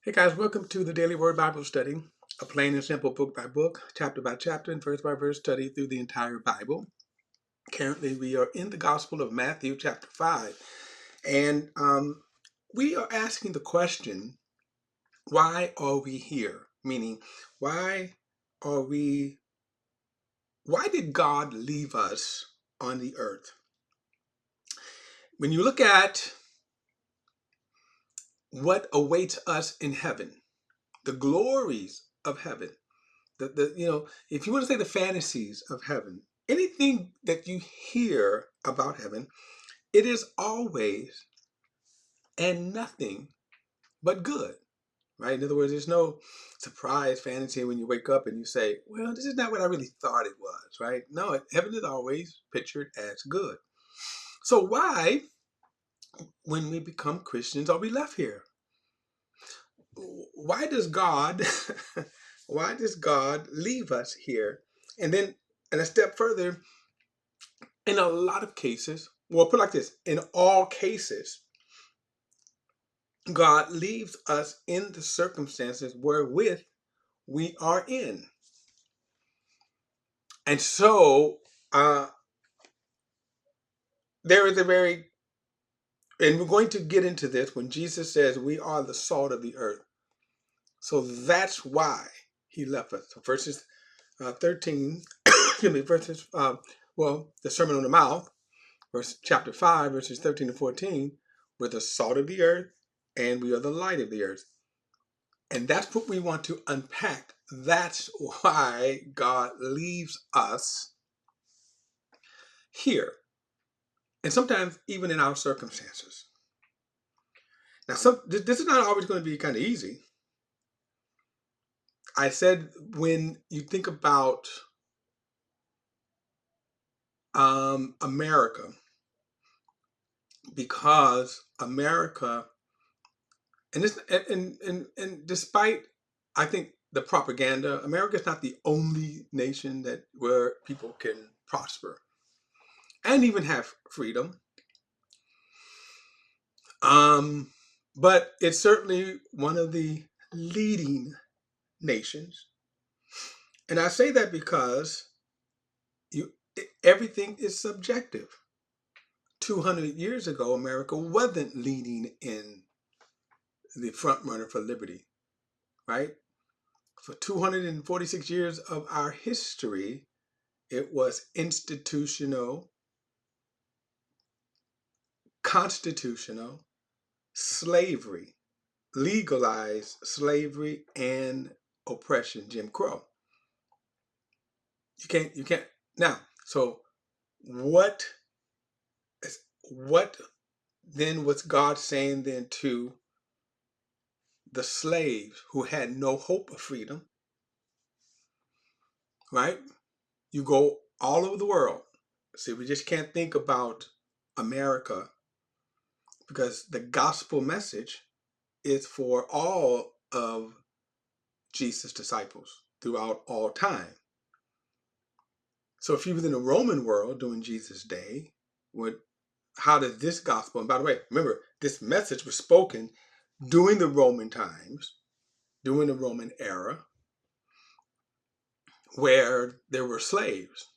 Hey guys, welcome to the Daily Word Bible Study, a plain and simple book by book, chapter by chapter, and verse by verse study through the entire Bible. Currently, we are in the Gospel of Matthew, chapter 5, and we are asking the question, why are we here? Meaning, why are we, why did God leave us on the earth? When you look at what awaits us in heaven, the glories of heaven, if you want to say the fantasies of heaven, anything that you hear about heaven, it is always and nothing but good, right? In other words, there's no surprise fantasy when you wake up and you say, well, this is not what I really thought it was, right? No, heaven is always pictured as good. So why, when we become Christians, are we left here? Why does God why does God leave us here? And a step further, in a lot of cases, well, put it like this, in all cases, God leaves us in the circumstances wherewith we are in. And so there is and we're going to get into this when Jesus says we are the salt of the earth. So that's why he left us. So verses 13, excuse me, the Sermon on the Mount, chapter 5, verses 13 to 14, we're the salt of the earth and we are the light of the earth. And that's what we want to unpack. That's why God leaves us here. And sometimes even in our circumstances. Now, this is not always going to be kind of easy. I said when you think about America, because America, and despite, I think, the propaganda, America is not the only nation where people can prosper and even have freedom. But it's certainly one of the leading nations. And I say that because everything is subjective. 200 years ago, America wasn't leading in the front runner for liberty, right? For 246 years of our history, it was institutional, constitutional slavery, legalized slavery and oppression, Jim Crow. You can't now. So what what then was God saying then to the slaves who had no hope of freedom, right? You go all over the world. See, we just can't think about America because the gospel message is for all of Jesus' disciples throughout all time. So if you was in the Roman world during Jesus' day, how does this gospel, and by the way, remember, this message was spoken during the Roman times, during the Roman era, where there were slaves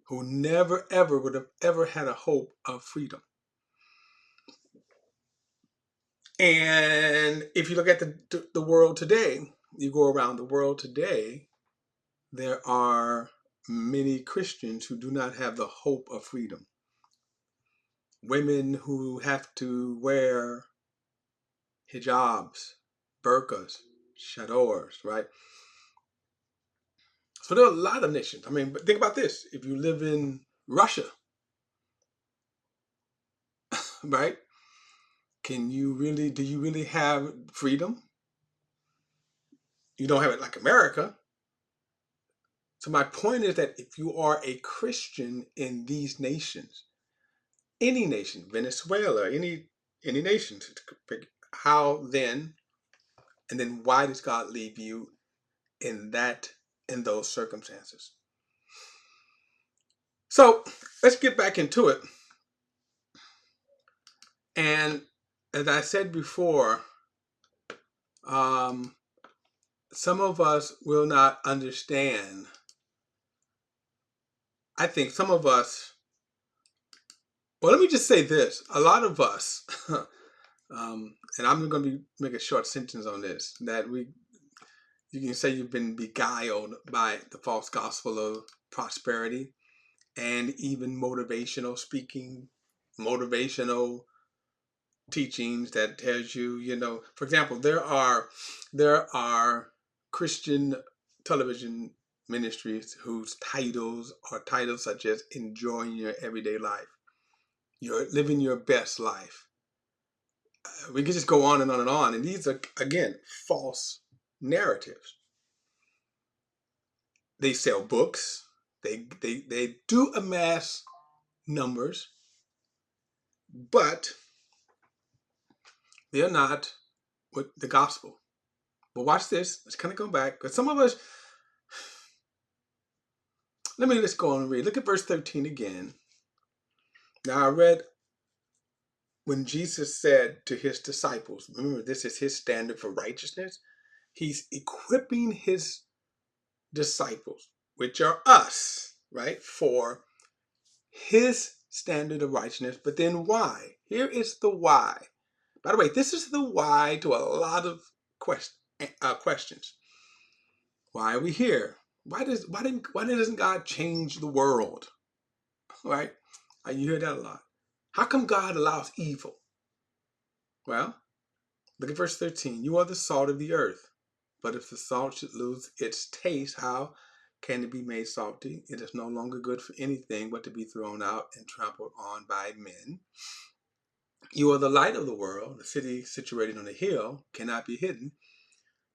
who never ever would have ever had a hope of freedom. And if you look at the world today, you go around the world today, there are many Christians who do not have the hope of freedom. Women who have to wear hijabs, burqas, chadors, right? So there are a lot of nations. I mean, but think about this. If you live in Russia, right? Do you really have freedom? You don't have it like America. So my point is that if you are a Christian in these nations, any nation, Venezuela, any nation, how then, and then why does God leave you in those circumstances? So let's get back into it. And as I said before, Some of us will not understand. I think some of us, well, let me just say this. A lot of us, and I'm going to be make a short sentence on this, that you can say you've been beguiled by the false gospel of prosperity and even motivational speaking, motivational teachings that tells you, for example, there are Christian television ministries whose titles are titles such as enjoying your everyday life, you're living your best life. We can just go on and on and on, and these are again false narratives. They sell books, they do amass numbers, but they're not with the gospel. But watch this. Let's kind of go back, because some of us. Let's go on and read. Look at verse 13 again. Now I read when Jesus said to his disciples, remember this is his standard for righteousness. He's equipping his disciples, which are us, right, for his standard of righteousness. But then why? Here is the why. By the way, this is the why to a lot of questions. Why are we here? Why doesn't God change the world? Right? You hear that a lot. How come God allows evil? Well, look at verse 13. You are the salt of the earth. But if the salt should lose its taste, how can it be made salty? It is no longer good for anything but to be thrown out and trampled on by men. You are the light of the world. The city situated on a hill cannot be hidden.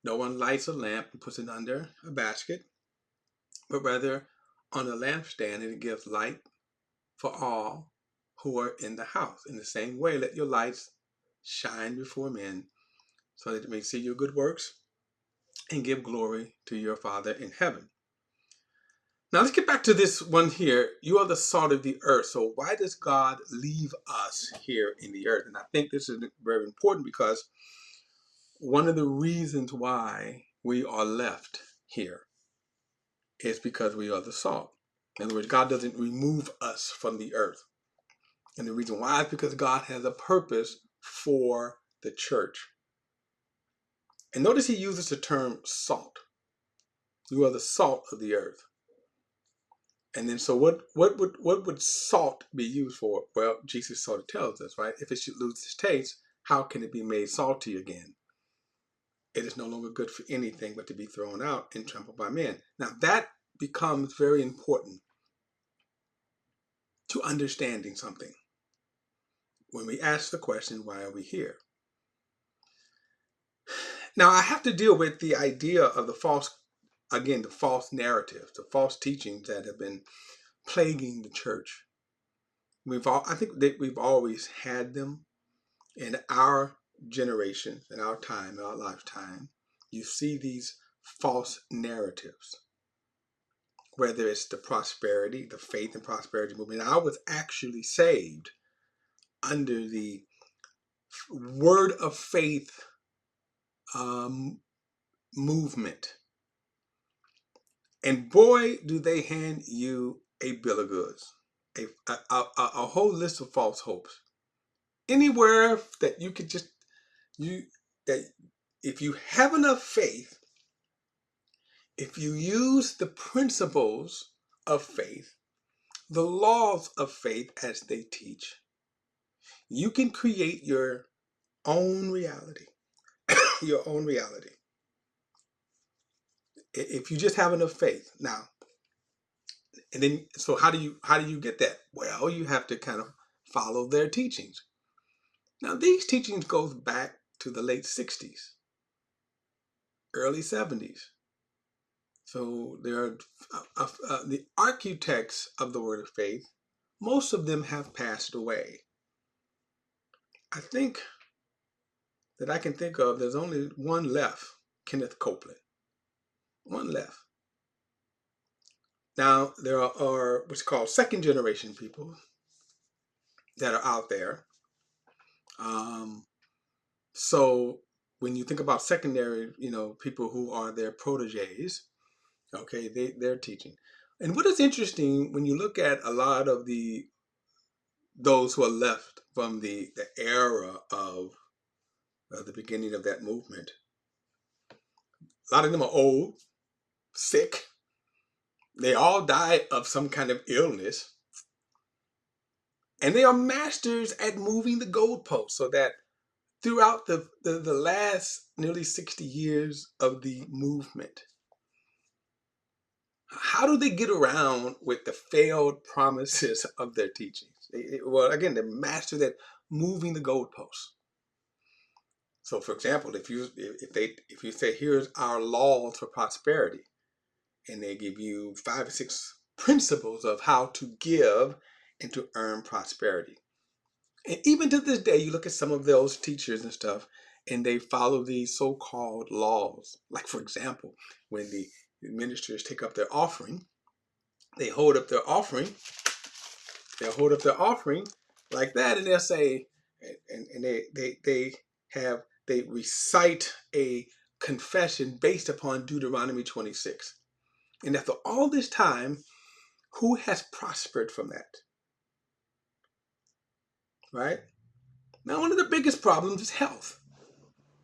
No one lights a lamp and puts it under a basket, but rather on a lampstand, and it gives light for all who are in the house. In the same way, let your lights shine before men, so that they may see your good works and give glory to your Father in heaven. Now let's get back to this one here. You are the salt of the earth. So why does God leave us here in the earth? And I think this is very important, because one of the reasons why we are left here is because we are the salt. In other words, God doesn't remove us from the earth. And the reason why is because God has a purpose for the church. And notice he uses the term salt. You are the salt of the earth. And then so what would salt be used for? Well, Jesus sort of tells us, right? If it should lose its taste, how can it be made salty again? It is no longer good for anything but to be thrown out and trampled by men. Now that becomes very important to understanding something when we ask the question, why are we here? Now I have to deal with the idea of the false narratives, the false teachings that have been plaguing the church. I think that we've always had them in our generation, in our time, in our lifetime. You see these false narratives, whether it's the faith and prosperity movement. I was actually saved under the word of faith movement. And boy, do they hand you a bill of goods, a whole list of false hopes. Anywhere that you could that if you have enough faith, if you use the principles of faith, the laws of faith as they teach, you can create your own reality. Your own reality. If you just have enough faith. Now, and then so how do you get that? Well, you have to kind of follow their teachings. Now, these teachings goes back to the late 60s, early 70s. So there are the architects of the word of faith. Most of them have passed away. I think that I can think of, there's only one left, Kenneth Copeland. One left. Now, there are what's called second generation people that are out there. So when you think about secondary, people who are their proteges, okay, they're teaching. And what is interesting when you look at a lot of those who are left from the era of the beginning of that movement, a lot of them are old, sick. They all die of some kind of illness, and they are masters at moving the goalposts so that throughout the last nearly 60 years of the movement, how do they get around with the failed promises of their teachings? Well, again, they're masters at moving the goalposts. So, for example, if you say here's our laws for prosperity, and they give you 5 or 6 principles of how to give and to earn prosperity. And even to this day, you look at some of those teachers and stuff, and they follow these so-called laws. Like, for example, when the ministers take up their offering, they hold up their offering. They'll hold up their offering like that, and they'll say, and they recite a confession based upon Deuteronomy 26. And after all this time, who has prospered from that? Right? Now, one of the biggest problems is health.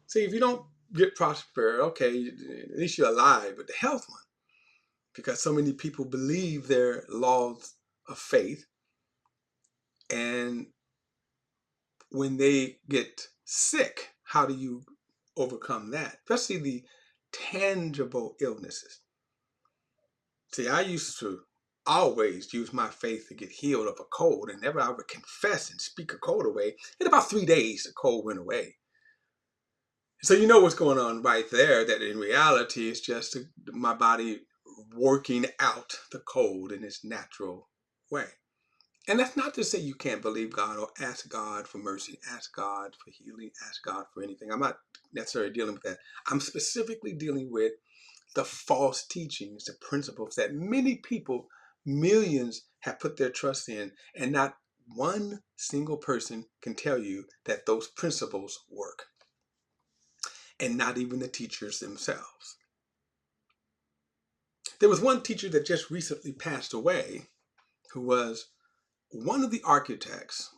See, if you don't get prosper, okay, at least you're alive, but the health one, because so many people believe their laws of faith, and when they get sick, how do you overcome that? Especially the tangible illnesses. See, I used to always use my faith to get healed of a cold, and never I would confess and speak a cold away. In about 3 days, the cold went away. So you know what's going on right there, that in reality it's just my body working out the cold in its natural way. And that's not to say you can't believe God or ask God for mercy, ask God for healing, ask God for anything. I'm not necessarily dealing with that. I'm specifically dealing with the false teachings, the principles that many people, millions, have put their trust in, and not one single person can tell you that those principles work, and not even the teachers themselves. There was one teacher that just recently passed away who was one of the architects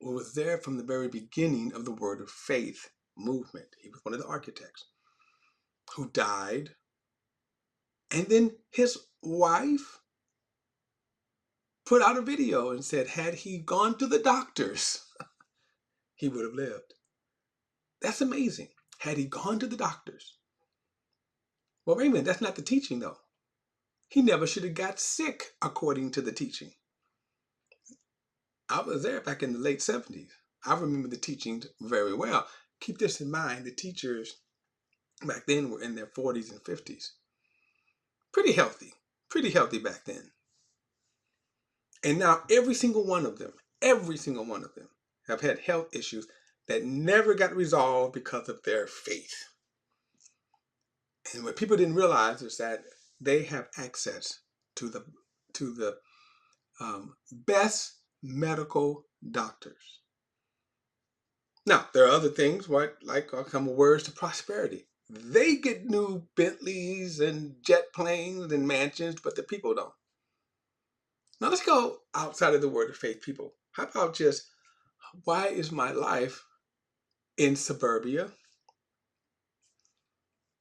who was there from the very beginning of the Word of Faith movement. He was one of the architects who died, and then his wife put out a video and said, had he gone to the doctors, he would have lived. That's amazing. Had he gone to the doctors. Well, wait a minute, that's not the teaching though. He never should have got sick according to the teaching. I was there back in the late 70s. I remember the teachings very well. Keep this in mind, the teachers back then were in their 40s and 50s. Pretty healthy back then. And now every single one of them have had health issues that never got resolved because of their faith. And what people didn't realize is that they have access to the best medical doctors. Now, there are other things, right, like come words to prosperity. They get new Bentleys and jet planes and mansions, but the people don't. Now, let's go outside of the word of faith, people. How about just, why is my life in suburbia?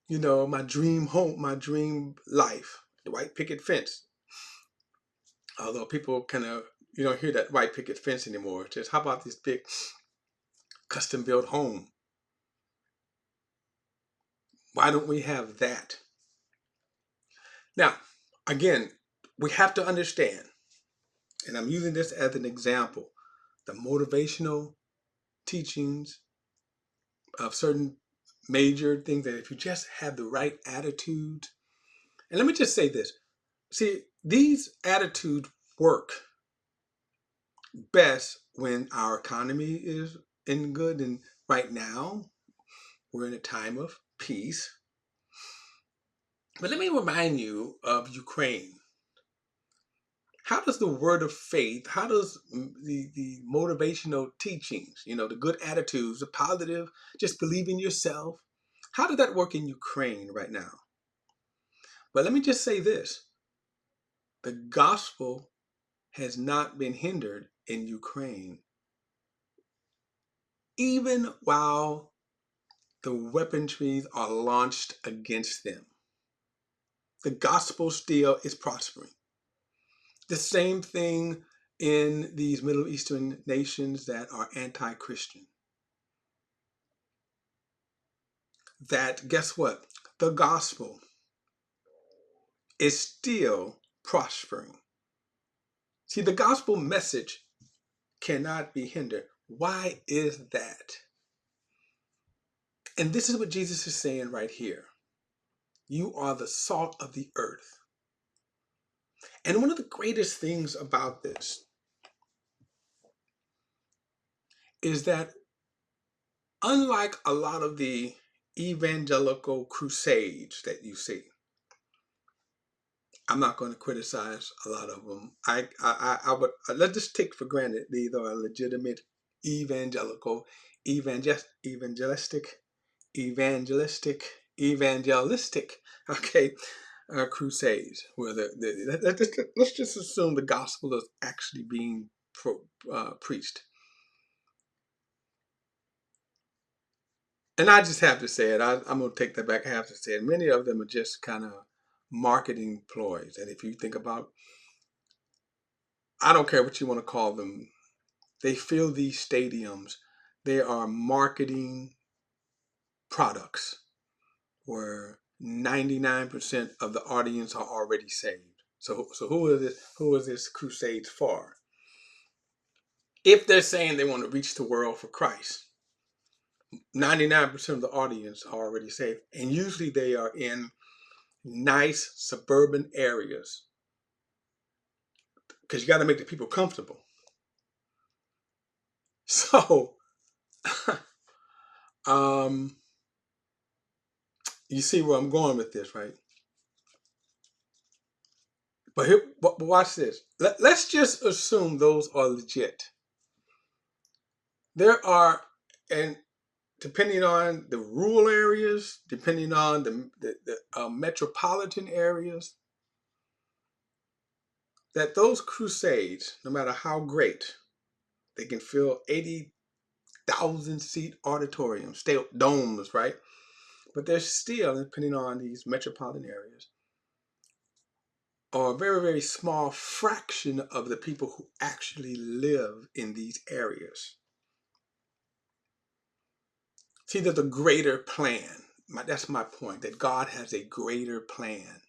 You know, my dream home, my dream life, the white picket fence. Although people kind of, you don't hear that white picket fence anymore. Just how about this big custom built home? Why don't we have that? Now, again, we have to understand, and I'm using this as an example, the motivational teachings of certain major things, that if you just have the right attitude, and let me just say this, see, these attitudes work best when our economy is in good, and right now we're in a time of peace. But let me remind you of Ukraine. How does the word of faith, how does the motivational teachings, the good attitudes, the positive, just believe in yourself, How did that work in Ukraine right now? But let me just say this. The gospel has not been hindered in Ukraine, even while the weaponries are launched against them. The gospel still is prospering. The same thing in these Middle Eastern nations that are anti-Christian. That, guess what? The gospel is still prospering. See, the gospel message cannot be hindered. Why is that? And this is what Jesus is saying right here. You are the salt of the earth. And one of the greatest things about this is that unlike a lot of the evangelical crusades that you see, I'm not going to criticize a lot of them. I would let's just take for granted these are legitimate evangelical, evangelistic, evangelistic, okay, crusades where let's just assume the gospel is actually being preached. And I just have to say it. I'm going to take that back. I have to say it. Many of them are just kind of marketing ploys. And if you think about, I don't care what you want to call them, they fill these stadiums. They are marketing products where 99% of the audience are already saved. So who is this crusade for? If they're saying they want to reach the world for Christ, 99% of the audience are already saved. And usually they are in nice suburban areas because you got to make the people comfortable. So, you see where I'm going with this, right? But here, but watch this. Let's just assume those are legit. There are, and depending on the rural areas, depending on the metropolitan areas, that those crusades, no matter how great, they can fill 80,000 seat auditoriums, still domes, right? But they're still, depending on these metropolitan areas, are a very, very small fraction of the people who actually live in these areas. See, there's a greater plan. That's my point, that God has a greater plan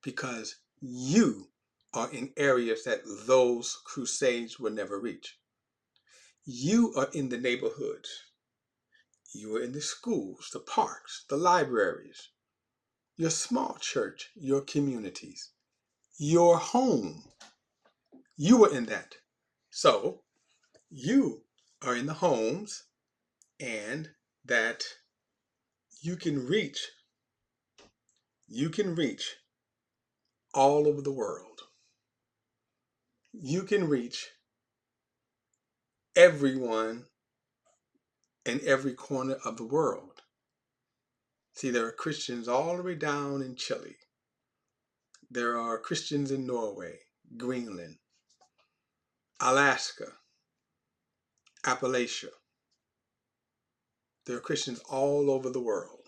because you are in areas that those crusades will never reach. You are in the neighborhoods. You are in the schools, the parks, the libraries, your small church, your communities, your home. You are in that. So you are in the homes and that you can reach all over the world. You can reach everyone in every corner of the world. See, there are Christians all the way down in Chile. There are Christians in Norway, Greenland, Alaska, Appalachia. There are Christians all over the world.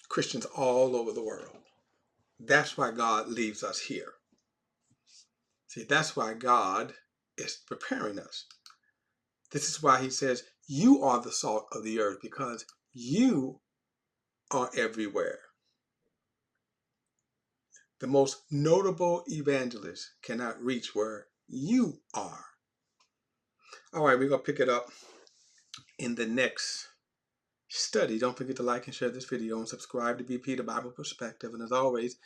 Christians all over the world. That's why God leaves us here. See, that's why God is preparing us. This is why he says, you are the salt of the earth because you are everywhere. The most notable evangelists cannot reach where you are. All right, we're going to pick it up in the next study. Don't forget to like and share this video and subscribe to BP, the Bible Perspective. And as always,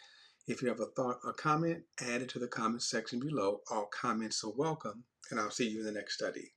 if you have a thought or comment, add it to the comment section below. All comments are welcome, and I'll see you in the next study.